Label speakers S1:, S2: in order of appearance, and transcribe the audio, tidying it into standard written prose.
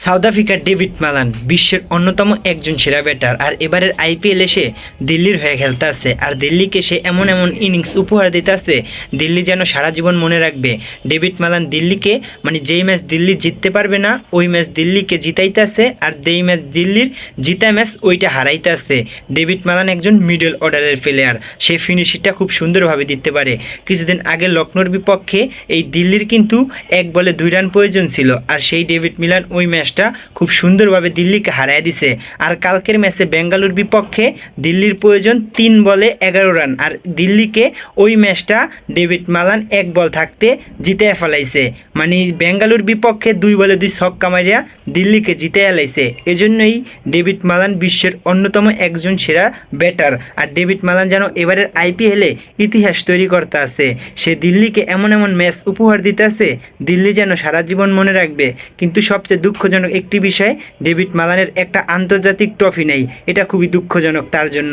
S1: South আফ্রিকার David Malan বিশ্বের অন্যতম একজন সেরা ব্যাটার। আর এবারের আইপিএল এসে দিল্লির হয়ে খেলতে আসছে, আর দিল্লিকে সে এমন এমন ইনিংস উপহার দিতে আসছে, দিল্লি যেন সারা জীবন মনে রাখবে। ডেভিড মালান দিল্লিকে যেই ম্যাচ দিল্লি জিততে পারবে না ওই ম্যাচ দিল্লিকে জিতাইতে আসছে, আর যেই ম্যাচ দিল্লির জিতা ম্যাচ ওইটা হারাইতে আসছে। ডেভিড মালান একজন মিডল অর্ডারের প্লেয়ার, সে ফিনিশিংটা খুব সুন্দরভাবে দিতে পারে। কিছুদিন আগে লখনৌর বিপক্ষে এই দিল্লির কিন্তু 1 বলে 2 রান প্রয়োজন ছিল, আর সেই ডেভিড মিলান ওই ম্যাচটা খুব সুন্দরভাবে দিল্লিকে হারিয়ে দিছে। আর কালকের ম্যাচে বেঙ্গালুর বিপক্ষে দিল্লির প্রয়োজন 3 বলে 11 রান, আর দিল্লিকে ওই ম্যাচটা ডেভিড মালান 1 বল থাকতে জিতে ফেলাইছে। বেঙ্গালুর বিপক্ষে 2 বলে 2 ছক্কা মারিয়া দিল্লিকে জিতে এলাইছে। এজন্যই ডেভিড মালান বিশ্বের অন্যতম একজন সেরা ব্যাটার। আর ডেভিড মালান যেন এবারের আইপিএলে ইতিহাস তৈরি করতে আছে। সে দিল্লিকে এমন এমন ম্যাচ উপহার দিতে আছে, দিল্লি যেন সারা জীবন মনে রাখবে। কিন্তু সবচেয়ে দুঃখজনক একটি বিষয়, ডেভিড মালানের একটা আন্তর্জাতিক ট্রফি নেই। এটা খুবই দুঃখজনক তার জন্য।